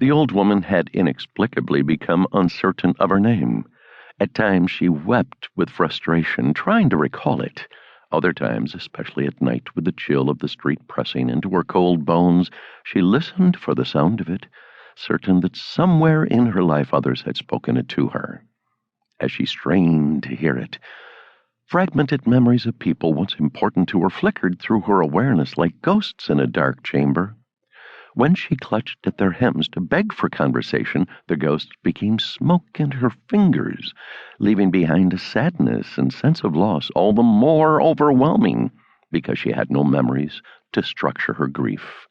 The old woman had inexplicably become uncertain of her name. At times she wept with frustration, trying to recall it. Other times, especially at night, with the chill of the street pressing into her cold bones, she listened for the sound of it, certain that somewhere in her life others had spoken it to her. As she strained to hear it, fragmented memories of people once important to her flickered through her awareness like ghosts in a dark chamber. When she clutched at their hems to beg for conversation, the ghosts became smoke in her fingers, leaving behind a sadness and sense of loss all the more overwhelming because she had no memories to structure her grief.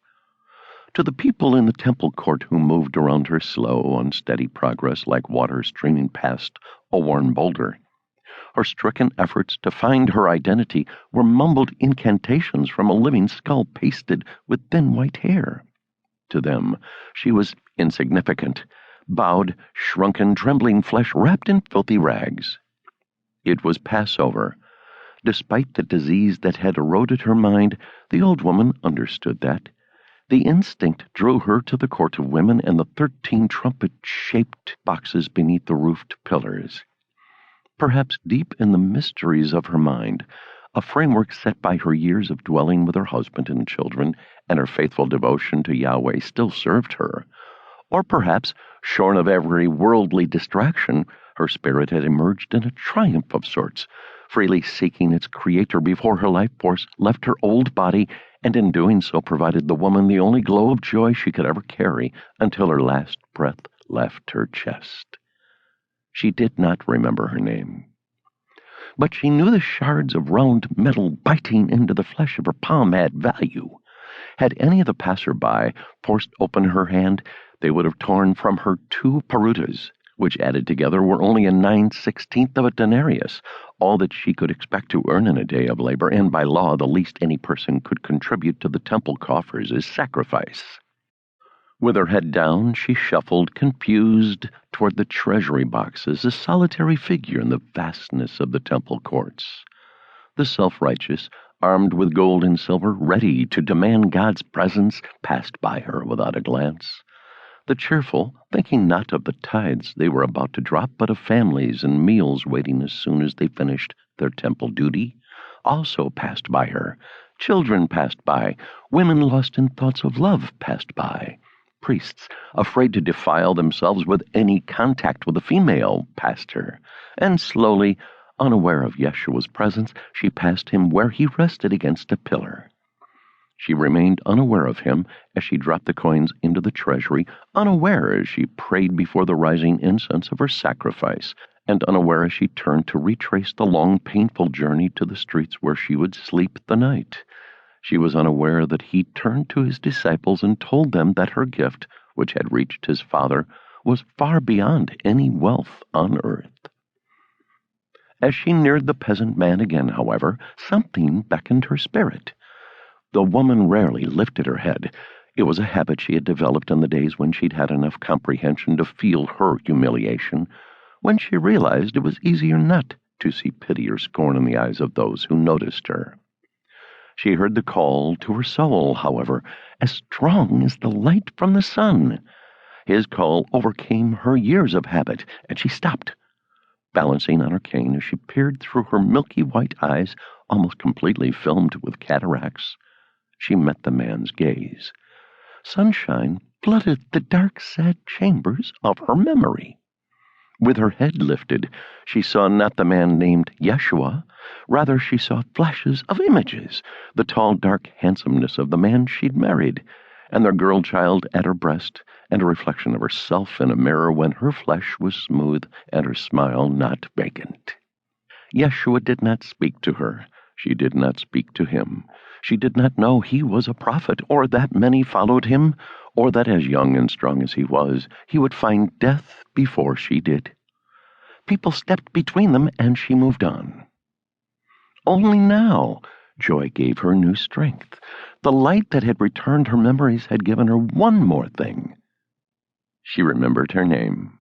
To the people in the temple court who moved around her slow, unsteady progress like water streaming past a worn boulder, her stricken efforts to find her identity were mumbled incantations from a living skull pasted with thin white hair. To them, she was insignificant, bowed, shrunken, trembling flesh wrapped in filthy rags. It was Passover. Despite the disease that had eroded her mind, the old woman understood that. The instinct drew her to the court of women and the 13 trumpet-shaped boxes beneath the roofed pillars. Perhaps deep in the mysteries of her mind, a framework set by her years of dwelling with her husband and children and her faithful devotion to Yahweh still served her. Or perhaps, shorn of every worldly distraction, her spirit had emerged in a triumph of sorts, freely seeking its creator before her life force left her old body, and in doing so provided the woman the only glow of joy she could ever carry until her last breath left her chest. She did not remember her name, but she knew the shards of round metal biting into the flesh of her palm had value. Had any of the passer-by forced open her hand, they would have torn from her 2 perutas, which added together were only a 9/16 of a denarius, all that she could expect to earn in a day of labor, and by law the least any person could contribute to the temple coffers is sacrifice. With her head down, she shuffled, confused, toward the treasury boxes, a solitary figure in the vastness of the temple courts. The self-righteous, armed with gold and silver, ready to demand God's presence, passed by her without a glance. The cheerful, thinking not of the tithes they were about to drop, but of families and meals waiting as soon as they finished their temple duty, also passed by her. Children passed by. Women lost in thoughts of love passed by. Priests, afraid to defile themselves with any contact with a female, passed her. And slowly, unaware of Yeshua's presence, she passed him where he rested against a pillar. She remained unaware of him as she dropped the coins into the treasury, unaware as she prayed before the rising incense of her sacrifice, and unaware as she turned to retrace the long, painful journey to the streets where she would sleep the night. She was unaware that he turned to his disciples and told them that her gift, which had reached his Father, was far beyond any wealth on earth. As she neared the peasant man again, however, something beckoned her spirit. The woman rarely lifted her head. It was a habit she had developed in the days when she'd had enough comprehension to feel her humiliation, when she realized it was easier not to see pity or scorn in the eyes of those who noticed her. She heard the call to her soul, however, as strong as the light from the sun. His call overcame her years of habit, and she stopped, balancing on her cane as she peered through her milky white eyes, almost completely filmed with cataracts. She met the man's gaze. Sunshine flooded the dark, sad chambers of her memory. With her head lifted, she saw not the man named Yeshua. Rather, she saw flashes of images, the tall, dark handsomeness of the man she'd married, and their girl child at her breast, and a reflection of herself in a mirror when her flesh was smooth and her smile not vacant. Yeshua did not speak to her. She did not speak to him. She did not know he was a prophet, or that many followed him, or that as young and strong as he was, he would find death before she did. People stepped between them, and she moved on. Only now, joy gave her new strength. The light that had returned her memories had given her one more thing. She remembered her name.